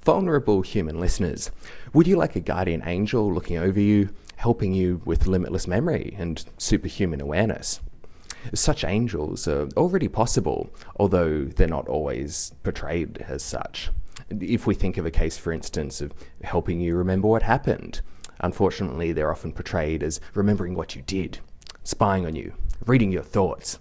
Vulnerable human listeners, would you like a guardian angel looking over you, helping you with limitless memory and superhuman awareness? Such angels are already possible, although they're not always portrayed as such. If we think of a case, for instance, of helping you remember what happened, unfortunately they're often portrayed as remembering what you did, spying on you, reading your thoughts.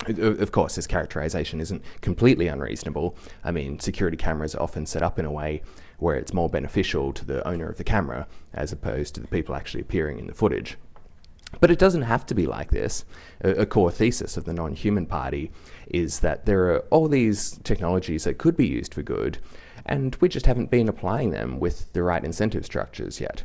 Of course, this characterization isn't completely unreasonable. I mean, security cameras are often set up in a way where it's more beneficial to the owner of the camera as opposed to the people actually appearing in the footage. But it doesn't have to be like this. A core thesis of the non-human party is that there are all these technologies that could be used for good, and we just haven't been applying them with the right incentive structures yet.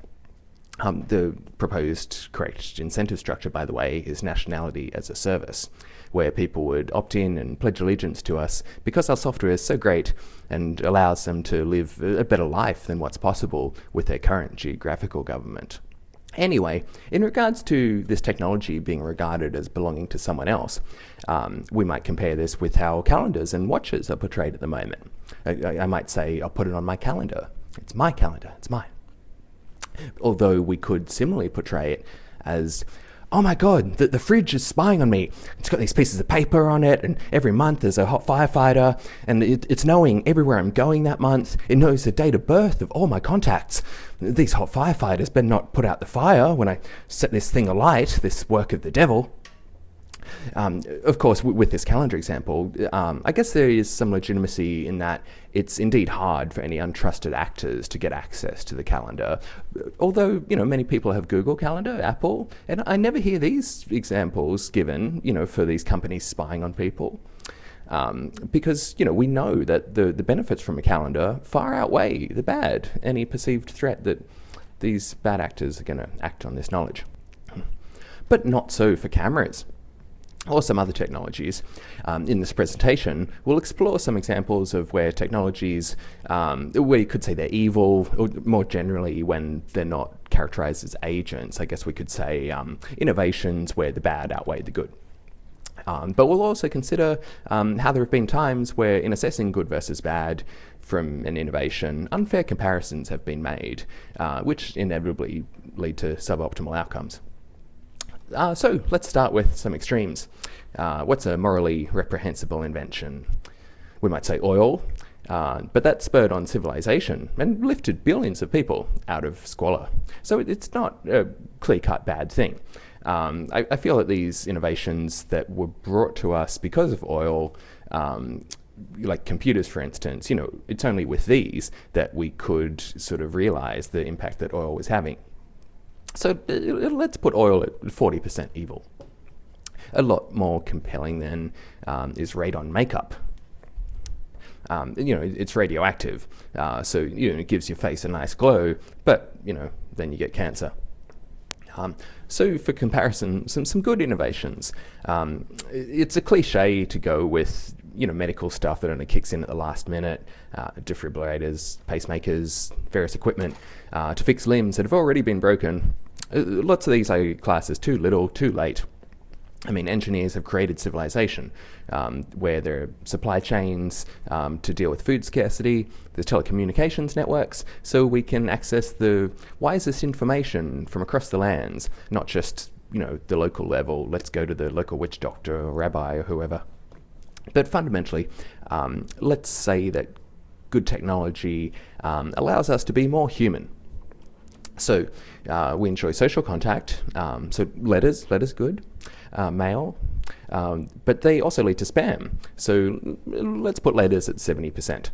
The proposed correct incentive structure, by the way, is nationality as a service, where people would opt in and pledge allegiance to us because our software is so great and allows them to live a better life than what's possible with their current geographical government. Anyway, in regards to this technology being regarded as belonging to someone else, we might compare this with how calendars and watches are portrayed at the moment. I might say, I'll put it on my calendar. It's my calendar, it's mine. Although we could similarly portray it as, oh my God, the fridge is spying on me. It's got these pieces of paper on it, and every month there's a hot firefighter, and it's knowing everywhere I'm going that month. It knows the date of birth of all my contacts. These hot firefighters better not put out the fire when I set this thing alight, this work of the devil. Of course, with this calendar example, I guess there is some legitimacy in that it's indeed hard for any untrusted actors to get access to the calendar. Although, many people have Google Calendar, Apple, and I never hear these examples given, for these companies spying on people. Because, we know that the benefits from a calendar far outweigh the bad, any perceived threat that these bad actors are going to act on this knowledge. But not so for cameras or some other technologies. In this presentation, we'll explore some examples of where technologies, where you could say they're evil, or more generally when they're not characterized as agents. I guess we could say innovations where the bad outweigh the good. But we'll also consider how there have been times where, in assessing good versus bad from an innovation, unfair comparisons have been made, which inevitably lead to suboptimal outcomes. So let's start with some extremes. What's a morally reprehensible invention? We might say oil, but that spurred on civilization and lifted billions of people out of squalor. So it's not a clear-cut bad thing. I feel that these innovations that were brought to us because of oil, like computers, for instance, it's only with these that we could sort of realize the impact that oil was having. So let's put oil at 40% evil. A lot more compelling than is radon makeup. It's radioactive, so it gives your face a nice glow, but then you get cancer. So for comparison, some good innovations. It's a cliche to go with medical stuff that only kicks in at the last minute, defibrillators, pacemakers, various equipment to fix limbs that have already been broken. Lots of these I class as too little, too late. I mean, engineers have created civilization where there are supply chains to deal with food scarcity. There's telecommunications networks, so we can access the wisest information from across the lands, not just the local level. Let's go to the local witch doctor or rabbi or whoever. But fundamentally, let's say that good technology allows us to be more human. So we enjoy social contact, so letters good, mail, but they also lead to spam. So let's put letters at 70%.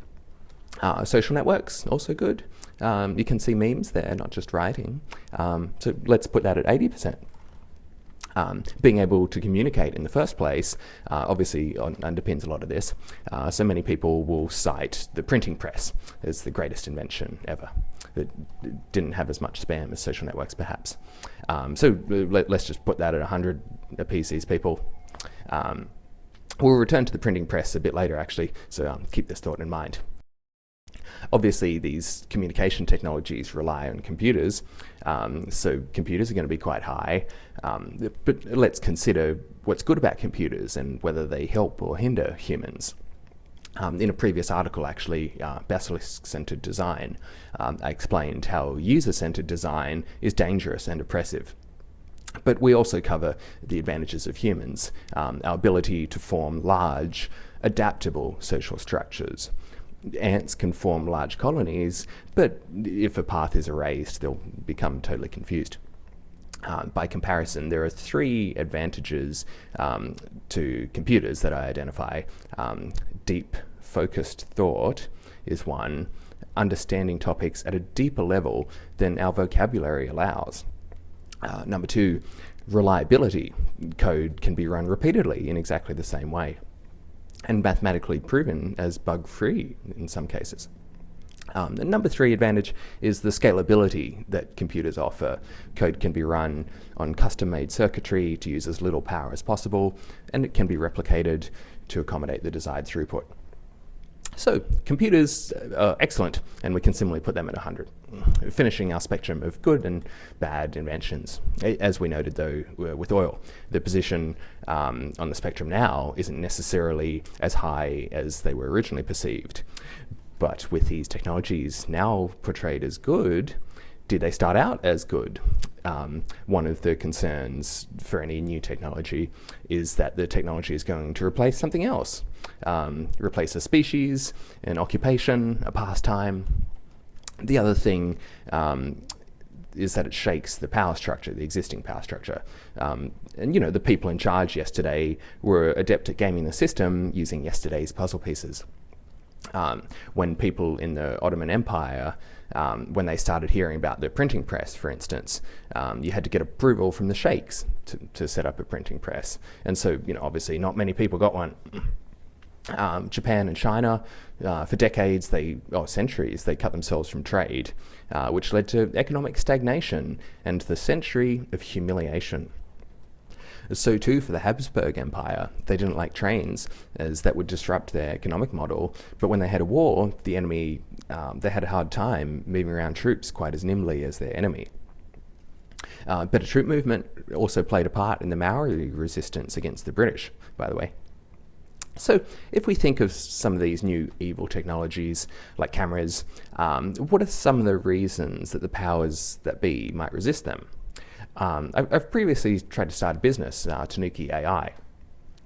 Social networks, also good. You can see memes there, not just writing. So let's put that at 80%. Being able to communicate in the first place obviously underpins a lot of this. So many people will cite the printing press as the greatest invention ever. It didn't have as much spam as social networks, perhaps. So let's just put that at 100, appease these people. We'll return to the printing press a bit later, actually, so keep this thought in mind. Obviously, these communication technologies rely on computers, so computers are going to be quite high. But let's consider what's good about computers and whether they help or hinder humans. In a previous article, actually, Basilisk-centered design, I explained how user-centered design is dangerous and oppressive. But we also cover the advantages of humans, our ability to form large, adaptable social structures. Ants can form large colonies, but if a path is erased, they'll become totally confused. By comparison, there are 3 advantages to computers that I identify. Deep, focused thought is one, understanding topics at a deeper level than our vocabulary allows. Number 2, reliability. Code can be run repeatedly in exactly the same way, and mathematically proven as bug-free in some cases. The number 3 advantage is the scalability that computers offer. Code can be run on custom-made circuitry to use as little power as possible, and it can be replicated to accommodate the desired throughput. So, computers are excellent, and we can similarly put them at 100, finishing our spectrum of good and bad inventions. As we noted, though, with oil, the position on the spectrum now isn't necessarily as high as they were originally perceived. But with these technologies now portrayed as good, did they start out as good? One of the concerns for any new technology is that the technology is going to replace something else, replace a species, an occupation, a pastime. The other thing is that it shakes the power structure, the existing power structure. And the people in charge yesterday were adept at gaming the system using yesterday's puzzle pieces. When people in the Ottoman Empire, when they started hearing about the printing press, for instance, you had to get approval from the sheikhs to set up a printing press. And so, obviously not many people got one. Japan and China, for decades, centuries, they cut themselves from trade, which led to economic stagnation and the century of humiliation. So too for the Habsburg Empire. They didn't like trains, as that would disrupt their economic model. But when they had a war, the enemy, they had a hard time moving around troops quite as nimbly as their enemy. But a troop movement also played a part in the Maori resistance against the British, by the way. So if we think of some of these new evil technologies, like cameras, what are some of the reasons that the powers that be might resist them? I've previously tried to start a business, Tanuki AI.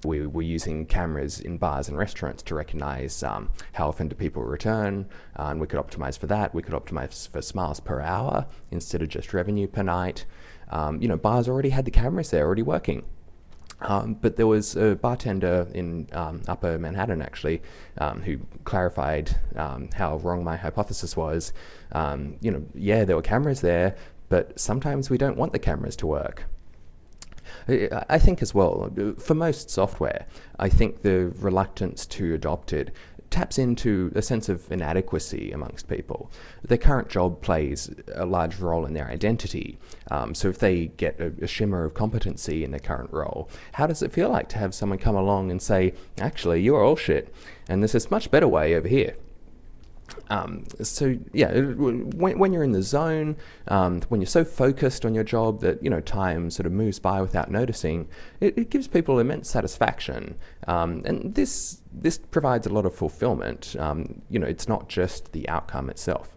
We were using cameras in bars and restaurants to recognize how often do people return, and we could optimize for that. We could optimize for smiles per hour instead of just revenue per night. Bars already had the cameras there, already working. But there was a bartender in Upper Manhattan, actually, who clarified how wrong my hypothesis was. There were cameras there, but sometimes we don't want the cameras to work. I think as well, for most software, I think the reluctance to adopt it taps into a sense of inadequacy amongst people. Their current job plays a large role in their identity. So if they get a shimmer of competency in their current role, how does it feel like to have someone come along and say, actually, you're all shit, and there's this much better way over here? When you're in the zone, when you're so focused on your job that time sort of moves by without noticing, it gives people immense satisfaction, and this provides a lot of fulfillment. It's not just the outcome itself.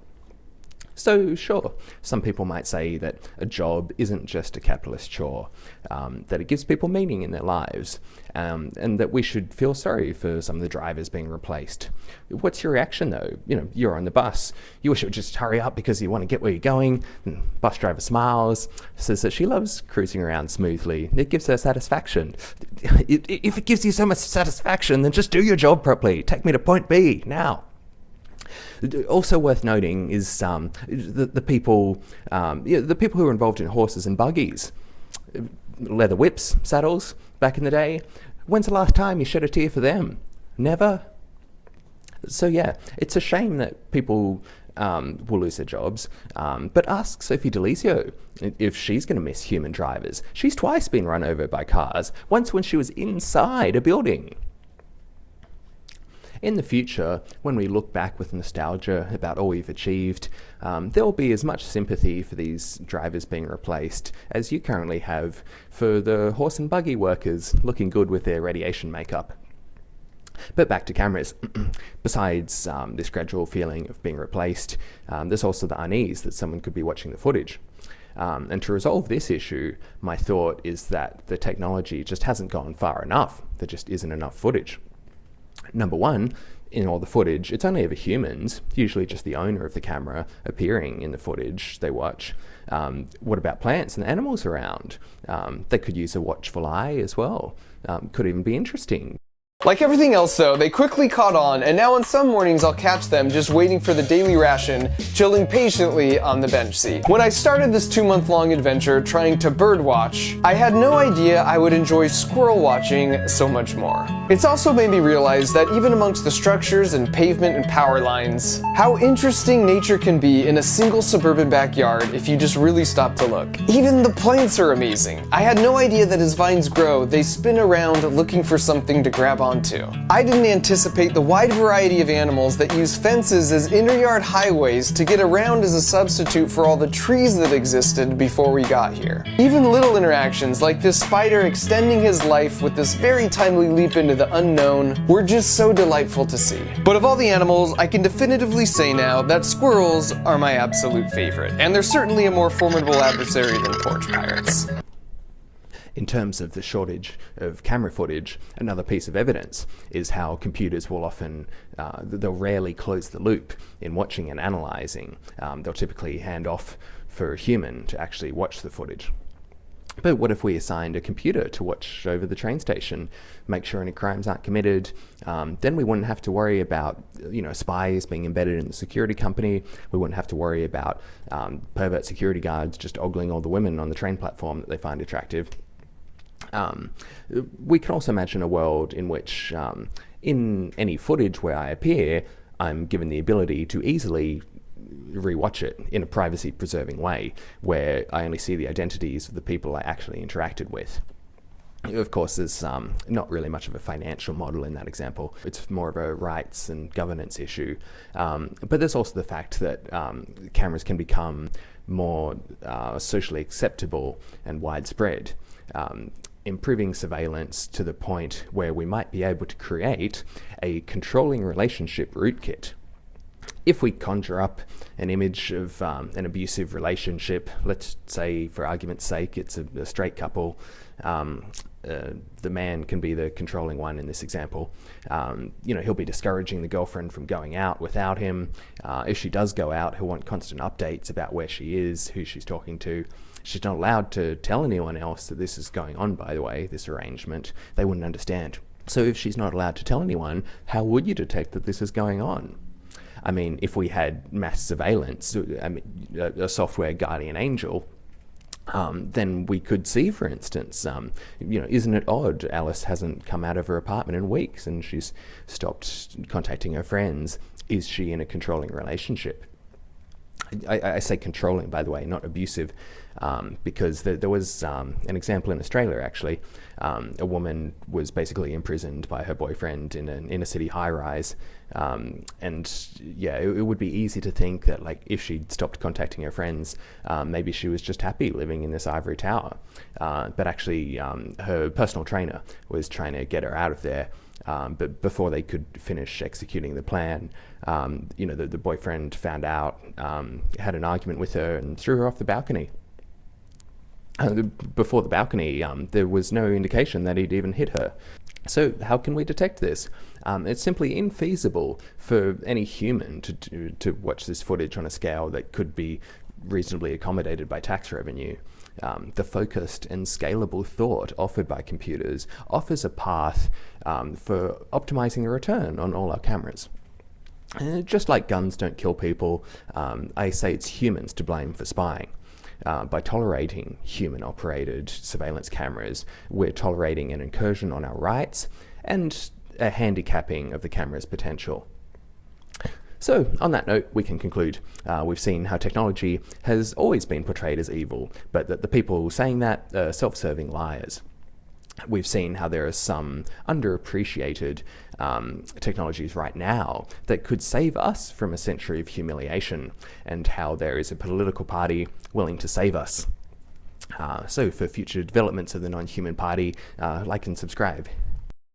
So sure, some people might say that a job isn't just a capitalist chore, that it gives people meaning in their lives, and that we should feel sorry for some of the drivers being replaced. What's your reaction though? You're on the bus. You wish it would just hurry up because you want to get where you're going. And bus driver smiles, says that she loves cruising around smoothly. It gives her satisfaction. If it gives you so much satisfaction, then just do your job properly. Take me to point B now. Also worth noting is the people who are involved in horses and buggies, leather whips, saddles. Back in the day, when's the last time you shed a tear for them? Never. So yeah, it's a shame that people will lose their jobs. But ask Sophie Delisio if she's going to miss human drivers. She's twice been run over by cars. Once when she was inside a building. In the future, when we look back with nostalgia about all we've achieved, there will be as much sympathy for these drivers being replaced as you currently have for the horse and buggy workers looking good with their radiation makeup. But back to cameras. Besides this gradual feeling of being replaced, there's also the unease that someone could be watching the footage. And to resolve this issue, my thought is that the technology just hasn't gone far enough. There just isn't enough footage. Number one, in all the footage, it's only ever humans, usually just the owner of the camera, appearing in the footage they watch. What about plants and animals around? They could use a watchful eye as well. Could even be interesting. Like everything else though, they quickly caught on, and now on some mornings I'll catch them just waiting for the daily ration, chilling patiently on the bench seat. When I started this 2-month-long adventure trying to bird watch, I had no idea I would enjoy squirrel watching so much more. It's also made me realize that even amongst the structures and pavement and power lines, how interesting nature can be in a single suburban backyard if you just really stop to look. Even the plants are amazing. I had no idea that as vines grow, they spin around looking for something to grab onto. I didn't anticipate the wide variety of animals that use fences as inter-yard highways to get around as a substitute for all the trees that existed before we got here. Even little interactions like this spider extending his life with this very timely leap into the unknown were just so delightful to see. But of all the animals, I can definitively say now that squirrels are my absolute favorite, and they're certainly a more formidable adversary than porch pirates. In terms of the shortage of camera footage, another piece of evidence is how computers will often, they'll rarely close the loop in watching and analysing. They'll typically hand off for a human to actually watch the footage. But what if we assigned a computer to watch over the train station, make sure any crimes aren't committed? Then we wouldn't have to worry about, spies being embedded in the security company. We wouldn't have to worry about pervert security guards just ogling all the women on the train platform that they find attractive. We can also imagine a world in which, in any footage where I appear, I'm given the ability to easily rewatch it in a privacy-preserving way, where I only see the identities of the people I actually interacted with. Of course, there's not really much of a financial model in that example. It's more of a rights and governance issue. But there's also the fact that cameras can become more socially acceptable and widespread. Improving surveillance to the point where we might be able to create a controlling relationship rootkit. If we conjure up an image of an abusive relationship, let's say for argument's sake it's a straight couple, the man can be the controlling one in this example. He'll be discouraging the girlfriend from going out without him. If she does go out, he'll want constant updates about where she is, who she's talking to. She's not allowed to tell anyone else that this is going on, by the way, this arrangement. They wouldn't understand. So if she's not allowed to tell anyone, how would you detect that this is going on? I mean, if we had mass surveillance, a software guardian angel, then we could see, for instance, isn't it odd Alice hasn't come out of her apartment in weeks and she's stopped contacting her friends? Is she in a controlling relationship? I say controlling, by the way, not abusive, because there was an example in Australia, actually. A woman was basically imprisoned by her boyfriend in an inner city high-rise, it would be easy to think that, like, if she'd stopped contacting her friends, maybe she was just happy living in this ivory tower. But actually, her personal trainer was trying to get her out of there. But before they could finish executing the plan, the boyfriend found out, had an argument with her and threw her off the balcony. Before the balcony, there was no indication that he'd even hit her. So how can we detect this? It's simply infeasible for any human to watch this footage on a scale that could be reasonably accommodated by tax revenue. The focused and scalable thought offered by computers offers a path for optimizing the return on all our cameras. Just like guns don't kill people, I say it's humans to blame for spying. By tolerating human-operated surveillance cameras, we're tolerating an incursion on our rights and a handicapping of the camera's potential. So, on that note, we can conclude we've seen how technology has always been portrayed as evil, but that the people saying that are self-serving liars. We've seen how there are some underappreciated technologies right now that could save us from a century of humiliation, and how there is a political party willing to save us. So for future developments of the Non-Human Party, like and subscribe.